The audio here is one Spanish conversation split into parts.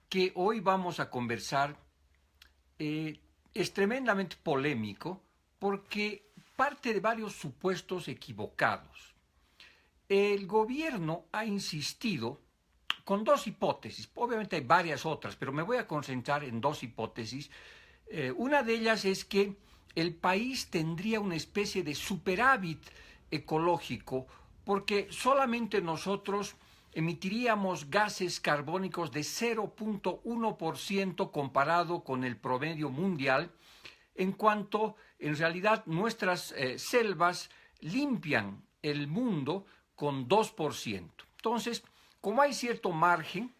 que hoy vamos a conversar es tremendamente polémico porque parte de varios supuestos equivocados. El gobierno ha insistido con dos hipótesis, obviamente hay varias otras, pero me voy a concentrar en dos hipótesis. Una de ellas es que el país tendría una especie de superávit ecológico porque solamente nosotros emitiríamos gases carbónicos de 0,1% comparado con el promedio mundial, en cuanto en realidad nuestras selvas limpian el mundo con 2%. Entonces, como hay cierto margen,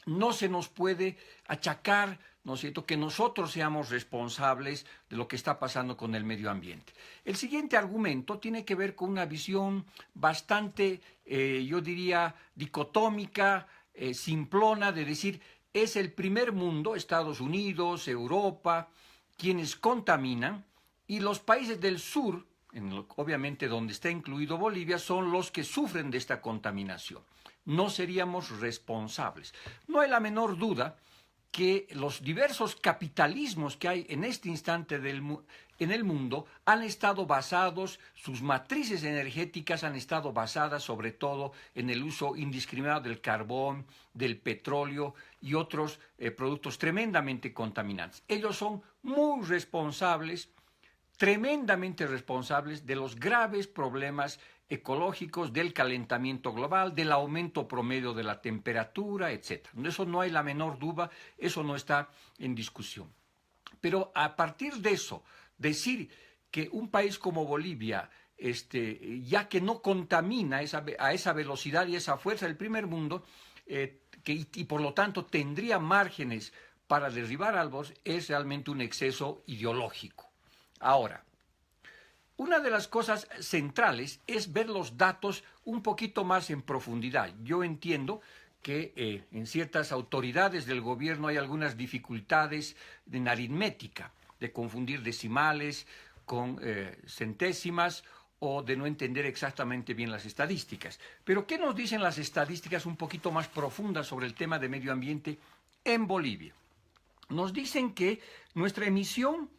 no se nos puede achacar, ¿no es cierto?, que nosotros seamos responsables de lo que está pasando con el medio ambiente. El siguiente argumento tiene que ver con una visión bastante, yo diría, dicotómica, simplona, de decir, es el primer mundo, Estados Unidos, Europa, quienes contaminan, y los países del sur, obviamente donde está incluido Bolivia, son los que sufren de esta contaminación. No seríamos responsables. No hay la menor duda que los diversos capitalismos que hay en este instante en el mundo han estado basados, sus matrices energéticas han estado basadas sobre todo en el uso indiscriminado del carbón, del petróleo y otros productos tremendamente contaminantes. Ellos son muy responsables, tremendamente responsables de los graves problemas ecológicos, del calentamiento global, del aumento promedio de la temperatura, etc. Eso no hay la menor duda, eso no está en discusión. Pero a partir de eso, decir que un país como Bolivia, ya que no contamina a esa velocidad y esa fuerza del primer mundo, y por lo tanto tendría márgenes para derribar árboles, es realmente un exceso ideológico. Ahora, una de las cosas centrales es ver los datos un poquito más en profundidad. Yo entiendo que en ciertas autoridades del gobierno hay algunas dificultades en aritmética, de confundir decimales con centésimas o de no entender exactamente bien las estadísticas. Pero, ¿qué nos dicen las estadísticas un poquito más profundas sobre el tema de medio ambiente en Bolivia? Nos dicen que nuestra emisión,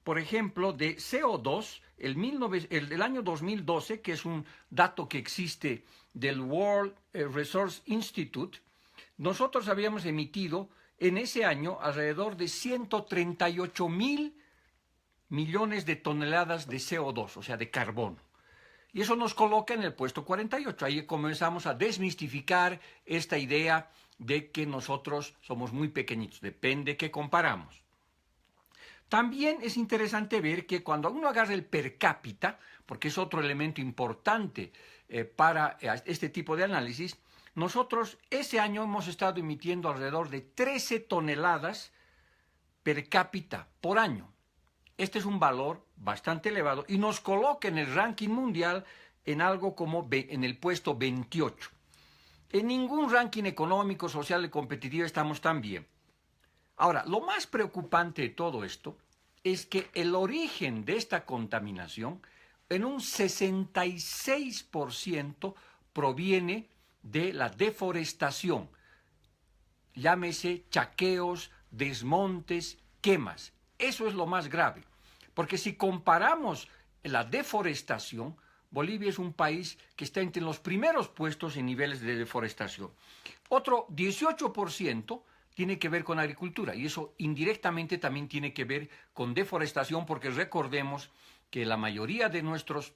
por ejemplo, de CO2, el año 2012, que es un dato que existe del World Resource Institute, nosotros habíamos emitido en ese año alrededor de 138.000 millones de toneladas de CO2, o sea, de carbono. Y eso nos coloca en el puesto 48. Ahí comenzamos a desmistificar esta idea de que nosotros somos muy pequeñitos. Depende qué comparamos. También es interesante ver que cuando uno agarra el per cápita, porque es otro elemento importante para este tipo de análisis, nosotros ese año hemos estado emitiendo alrededor de 13 toneladas per cápita por año. Este es un valor bastante elevado y nos coloca en el ranking mundial en algo como en el puesto 28. En ningún ranking económico, social y competitivo estamos tan bien. Ahora, lo más preocupante de todo esto es que el origen de esta contaminación en un 66% proviene de la deforestación. Llámese chaqueos, desmontes, quemas. Eso es lo más grave, porque si comparamos la deforestación, Bolivia es un país que está entre los primeros puestos en niveles de deforestación. Otro 18% tiene que ver con agricultura y eso indirectamente también tiene que ver con deforestación porque recordemos que la mayoría de nuestros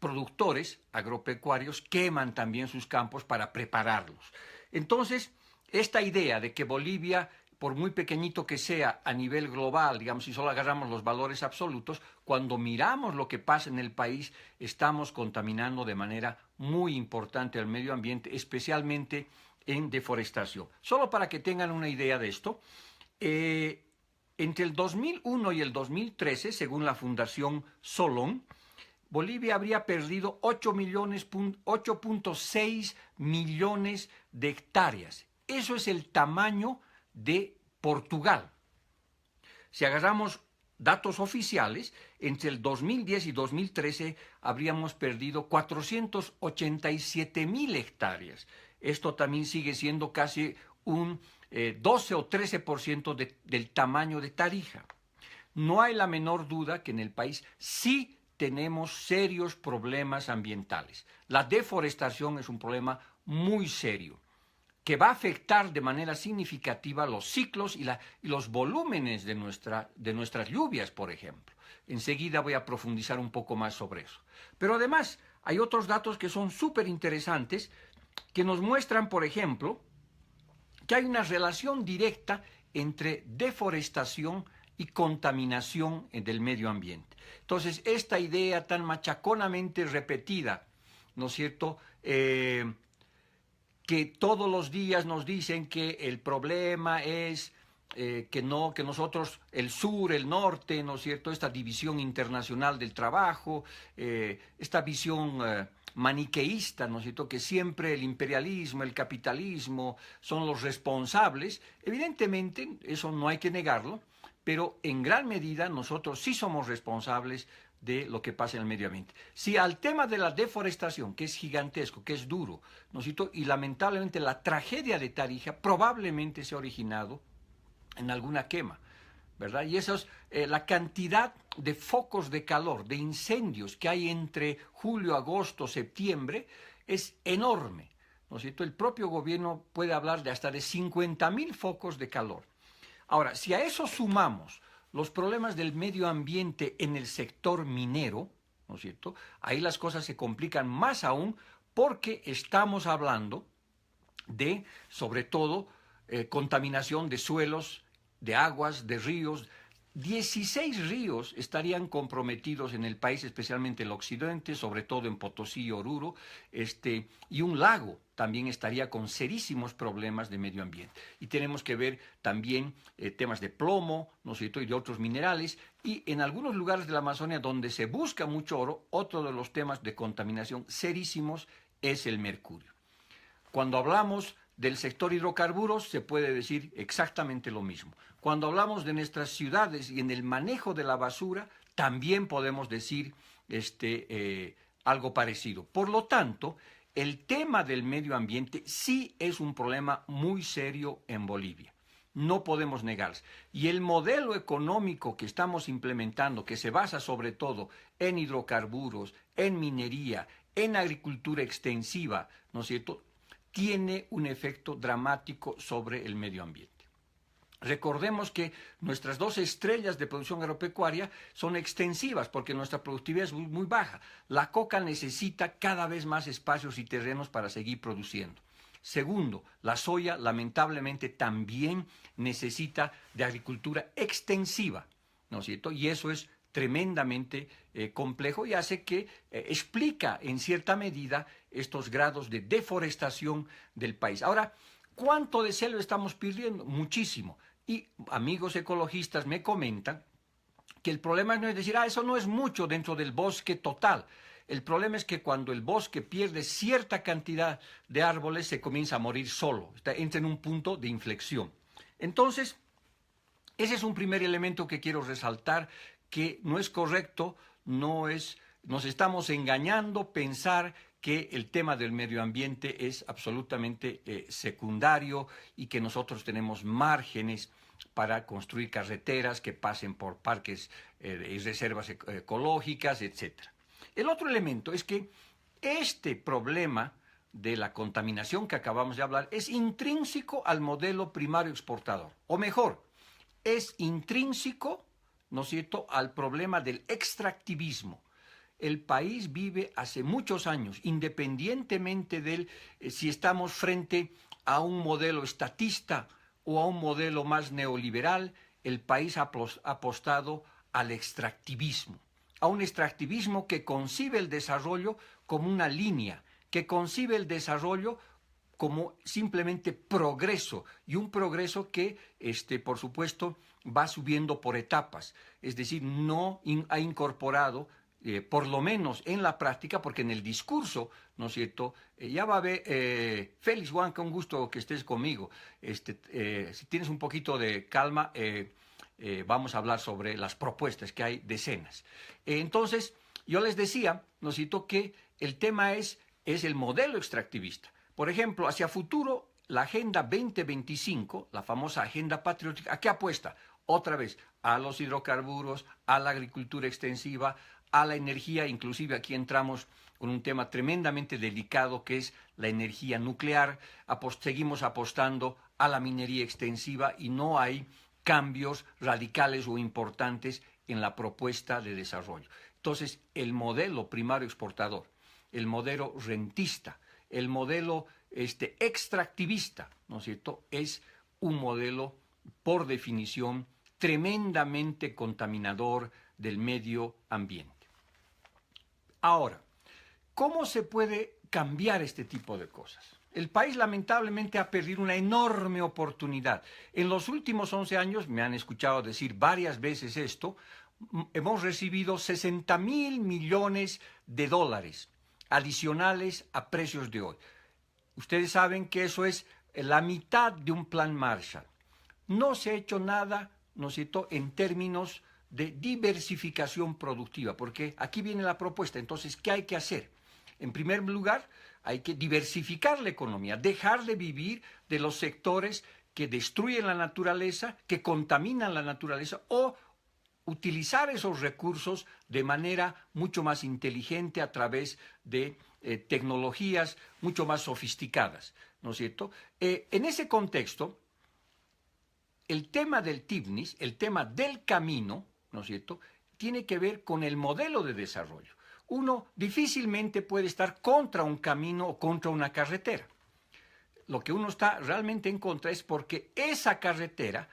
productores agropecuarios queman también sus campos para prepararlos. Entonces, esta idea de que Bolivia, por muy pequeñito que sea a nivel global, digamos, si solo agarramos los valores absolutos, cuando miramos lo que pasa en el país, estamos contaminando de manera muy importante al medio ambiente, especialmente en deforestación. Solo para que tengan una idea de esto, entre el 2001 y el 2013, según la Fundación Solón, Bolivia habría perdido 8.6 millones de hectáreas. Eso es el tamaño de Portugal. Si agarramos datos oficiales, entre el 2010 y 2013 habríamos perdido 487.000 hectáreas. Esto también sigue siendo casi un 12 o 13% del tamaño de Tarija. No hay la menor duda que en el país sí tenemos serios problemas ambientales. La deforestación es un problema muy serio que va a afectar de manera significativa los ciclos y los volúmenes de nuestras lluvias, por ejemplo. Enseguida voy a profundizar un poco más sobre eso. Pero además hay otros datos que son súper interesantes que nos muestran, por ejemplo, que hay una relación directa entre deforestación y contaminación del medio ambiente. Entonces, esta idea tan machaconamente repetida, ¿no es cierto?, que todos los días nos dicen que el problema es que nosotros, el sur, el norte, ¿no es cierto?, esta división internacional del trabajo, esta visión maniqueísta, ¿no es cierto?, que siempre el imperialismo, el capitalismo son los responsables. Evidentemente, eso no hay que negarlo, pero en gran medida nosotros sí somos responsables de lo que pasa en el medio ambiente. Si al tema de la deforestación, que es gigantesco, que es duro, ¿no es cierto?, y lamentablemente la tragedia de Tarija probablemente se ha originado en alguna quema, ¿verdad? Y eso es la cantidad de focos de calor, de incendios que hay entre julio, agosto, septiembre, es enorme, ¿no es cierto? El propio gobierno puede hablar de hasta de 50.000 focos de calor. Ahora, si a eso sumamos los problemas del medio ambiente en el sector minero, ¿no es cierto?, ahí las cosas se complican más aún porque estamos hablando de, sobre todo, contaminación de suelos, de aguas, de ríos. 16 ríos estarían comprometidos en el país, especialmente el occidente, sobre todo en Potosí y Oruro, y un lago también estaría con serísimos problemas de medio ambiente. Y tenemos que ver también temas de plomo, ¿no es cierto?, y de otros minerales, y en algunos lugares de la Amazonia donde se busca mucho oro, otro de los temas de contaminación serísimos es el mercurio. Cuando hablamos del sector hidrocarburos se puede decir exactamente lo mismo. Cuando hablamos de nuestras ciudades y en el manejo de la basura, también podemos decir algo parecido. Por lo tanto, el tema del medio ambiente sí es un problema muy serio en Bolivia. No podemos negarse. Y el modelo económico que estamos implementando, que se basa sobre todo en hidrocarburos, en minería, en agricultura extensiva, ¿no es cierto?, tiene un efecto dramático sobre el medio ambiente. Recordemos que nuestras dos estrellas de producción agropecuaria son extensivas porque nuestra productividad es muy baja. La coca necesita cada vez más espacios y terrenos para seguir produciendo. Segundo, la soya lamentablemente también necesita de agricultura extensiva, ¿no es cierto? Y eso es tremendamente complejo y hace que explica en cierta medida estos grados de deforestación del país. Ahora, ¿cuánto de selva estamos perdiendo? Muchísimo. Y amigos ecologistas me comentan que el problema no es decir, eso no es mucho dentro del bosque total. El problema es que cuando el bosque pierde cierta cantidad de árboles, se comienza a morir solo, entra en un punto de inflexión. Entonces, ese es un primer elemento que quiero resaltar, que no es correcto, nos estamos engañando pensar que el tema del medio ambiente es absolutamente secundario y que nosotros tenemos márgenes para construir carreteras que pasen por parques y reservas ecológicas, etc. El otro elemento es que este problema de la contaminación que acabamos de hablar es intrínseco al modelo primario exportador, o mejor, es intrínseco, ¿no es cierto?, al problema del extractivismo. El país vive hace muchos años, independientemente de si estamos frente a un modelo estatista o a un modelo más neoliberal, el país ha apostado al extractivismo, a un extractivismo que concibe el desarrollo como una línea, que concibe el desarrollo como simplemente progreso, y un progreso que, por supuesto, va subiendo por etapas, es decir, no ha incorporado, por lo menos en la práctica, porque en el discurso, ¿no es cierto?, ya va a haber, Félix Huanca, un gusto que estés conmigo, si tienes un poquito de calma, vamos a hablar sobre las propuestas, que hay decenas. Entonces, yo les decía, ¿no es cierto?, que el tema es el modelo extractivista. Por ejemplo, hacia futuro, la Agenda 2025, la famosa Agenda Patriótica, ¿a qué apuesta? Otra vez, a los hidrocarburos, a la agricultura extensiva, a la energía, inclusive aquí entramos con un tema tremendamente delicado que es la energía nuclear, seguimos apostando a la minería extensiva y no hay cambios radicales o importantes en la propuesta de desarrollo. Entonces, el modelo primario exportador, el modelo rentista, el modelo extractivista, ¿no es cierto?, es un modelo, por definición, tremendamente contaminador del medio ambiente. Ahora, ¿cómo se puede cambiar este tipo de cosas? El país lamentablemente ha perdido una enorme oportunidad. En los últimos 11 años, me han escuchado decir varias veces esto, hemos recibido 60.000 millones de dólares adicionales a precios de hoy. Ustedes saben que eso es la mitad de un plan Marshall. No se ha hecho nada, ¿no es cierto?, en términos de diversificación productiva, porque aquí viene la propuesta. Entonces, ¿qué hay que hacer? En primer lugar, hay que diversificar la economía, dejar de vivir de los sectores que destruyen la naturaleza, que contaminan la naturaleza, o utilizar esos recursos de manera mucho más inteligente a través de tecnologías mucho más sofisticadas, ¿no es cierto? En ese contexto, el tema del TIBNIS, el tema del camino, ¿no es cierto?, tiene que ver con el modelo de desarrollo. Uno difícilmente puede estar contra un camino o contra una carretera. Lo que uno está realmente en contra es porque esa carretera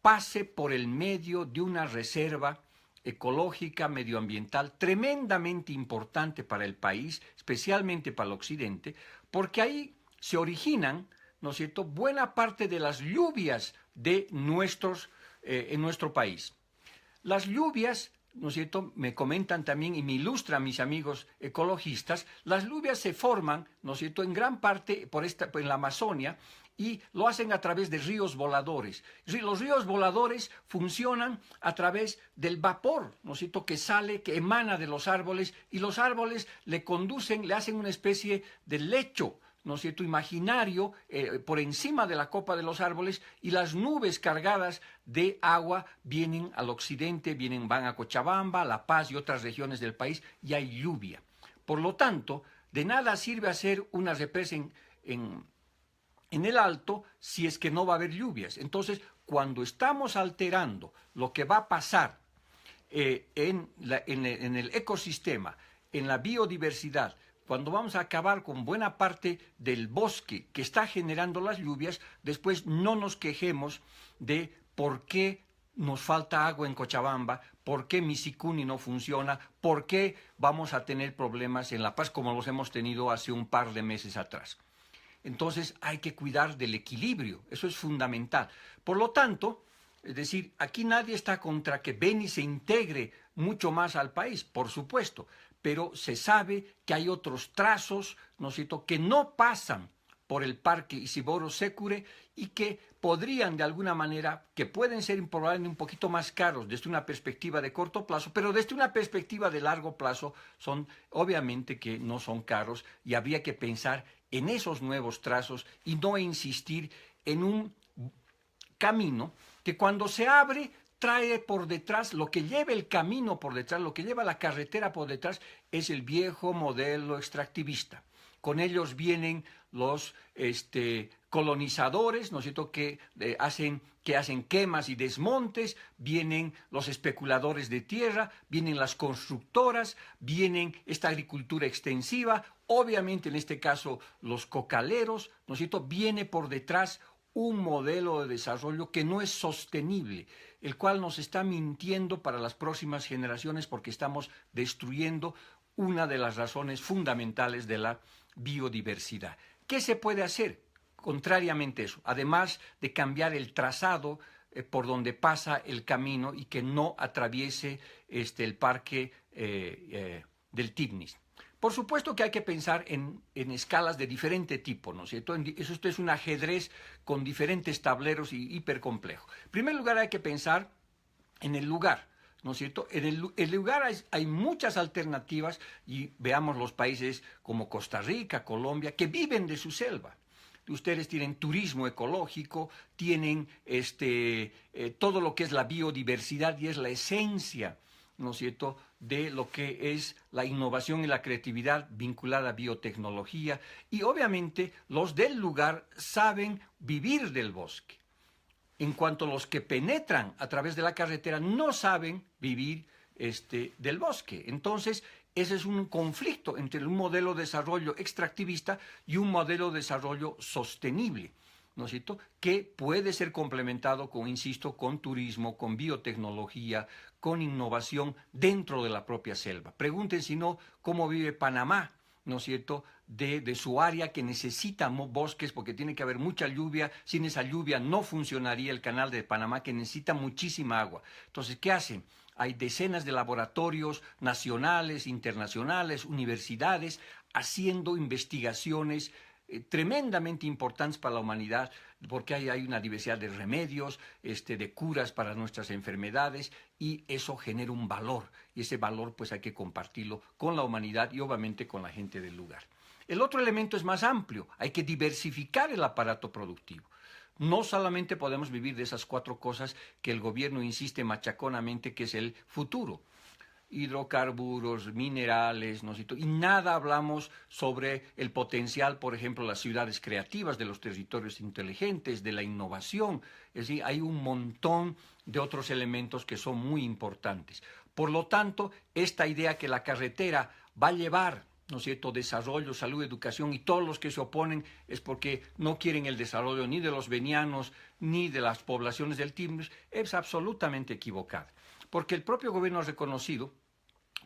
pase por el medio de una reserva ecológica, medioambiental, tremendamente importante para el país, especialmente para el occidente, porque ahí se originan, ¿no es cierto?, buena parte de las lluvias de en nuestro país. Las lluvias, ¿no es cierto?, me comentan también y me ilustran mis amigos ecologistas, las lluvias se forman, ¿no es cierto?, en gran parte en la Amazonia, y lo hacen a través de ríos voladores. Los ríos voladores funcionan a través del vapor, ¿no es cierto?, que sale, que emana de los árboles, y los árboles le conducen, le hacen una especie de lecho, ¿no es cierto?, imaginario por encima de la copa de los árboles, y las nubes cargadas de agua vienen al occidente, van a Cochabamba, La Paz y otras regiones del país, y hay lluvia. Por lo tanto, de nada sirve hacer una represa en el alto si es que no va a haber lluvias. Entonces, cuando estamos alterando lo que va a pasar en el ecosistema, en la biodiversidad, cuando vamos a acabar con buena parte del bosque que está generando las lluvias, después no nos quejemos de por qué nos falta agua en Cochabamba, por qué Misicuni no funciona, por qué vamos a tener problemas en La Paz como los hemos tenido hace un par de meses atrás. Entonces hay que cuidar del equilibrio, eso es fundamental. Por lo tanto, es decir, aquí nadie está contra que Beni se integre mucho más al país, por supuesto, pero se sabe que hay otros trazos, ¿no es cierto?, que no pasan por el Parque Isiboro Sécure y que podrían de alguna manera, que pueden ser probablemente un poquito más caros desde una perspectiva de corto plazo, pero desde una perspectiva de largo plazo son obviamente que no son caros, y habría que pensar en esos nuevos trazos y no insistir en un camino que cuando se abre trae por detrás, lo que lleva el camino por detrás, lo que lleva la carretera por detrás, es el viejo modelo extractivista. Con ellos vienen los colonizadores, ¿no es cierto?, que hacen quemas y desmontes, vienen los especuladores de tierra, vienen las constructoras, vienen esta agricultura extensiva, obviamente en este caso los cocaleros, ¿no es cierto?, viene por detrás un modelo de desarrollo que no es sostenible, el cual nos está mintiendo para las próximas generaciones porque estamos destruyendo una de las razones fundamentales de la biodiversidad. ¿Qué se puede hacer contrariamente a eso? Además de cambiar el trazado por donde pasa el camino y que no atraviese el parque del TIBNIS. Por supuesto que hay que pensar en escalas de diferente tipo, ¿no es cierto? Eso es un ajedrez con diferentes tableros y hipercomplejo. En primer lugar hay que pensar en el lugar, ¿no es cierto? En el lugar hay muchas alternativas, y veamos los países como Costa Rica, Colombia, que viven de su selva. ustedes tienen turismo ecológico, tienen todo lo que es la biodiversidad y es la esencia, ¿no es cierto?, de lo que es la innovación y la creatividad vinculada a biotecnología. Y obviamente los del lugar saben vivir del bosque. En cuanto a los que penetran a través de la carretera, no saben vivir del bosque. Entonces, ese es un conflicto entre un modelo de desarrollo extractivista y un modelo de desarrollo sostenible, ¿no es cierto?, que puede ser complementado con, insisto, con turismo, con biotecnología, con innovación dentro de la propia selva. Pregunten, si no, cómo vive Panamá, ¿no es cierto?, de su área, que necesita bosques porque tiene que haber mucha lluvia. Sin esa lluvia no funcionaría el canal de Panamá, que necesita muchísima agua. Entonces, ¿qué hacen? Hay decenas de laboratorios nacionales, internacionales, universidades, haciendo investigaciones tremendamente importantes para la humanidad, porque hay una diversidad de remedios, de curas para nuestras enfermedades, y eso genera un valor, y ese valor pues hay que compartirlo con la humanidad y obviamente con la gente del lugar. El otro elemento es más amplio, hay que diversificar el aparato productivo. No solamente podemos vivir de esas 4 cosas que el gobierno insiste machaconamente que es el futuro: hidrocarburos, minerales, ¿no? Y nada hablamos sobre el potencial, por ejemplo, las ciudades creativas, de los territorios inteligentes, de la innovación. Es decir, hay un montón de otros elementos que son muy importantes. Por lo tanto, esta idea que la carretera va a llevar, ¿no es cierto?, desarrollo, salud, educación, y todos los que se oponen es porque no quieren el desarrollo ni de los venianos ni de las poblaciones del Timbres, es absolutamente equivocada. Porque el propio gobierno ha reconocido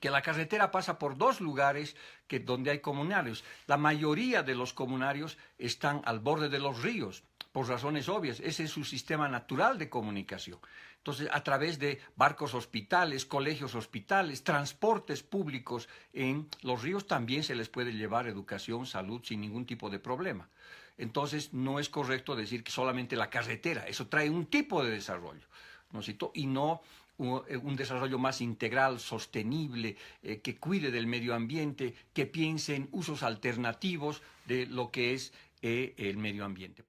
que la carretera pasa por 2 lugares donde hay comunarios. La mayoría de los comunarios están al borde de los ríos, por razones obvias. Ese es su sistema natural de comunicación. Entonces, a través de barcos hospitales, colegios hospitales, transportes públicos en los ríos, también se les puede llevar educación, salud, sin ningún tipo de problema. Entonces, no es correcto decir que solamente la carretera. Eso trae un tipo de desarrollo, ¿no es cierto?, y no un desarrollo más integral, sostenible, que cuide del medio ambiente, que piense en usos alternativos de lo que es el medio ambiente.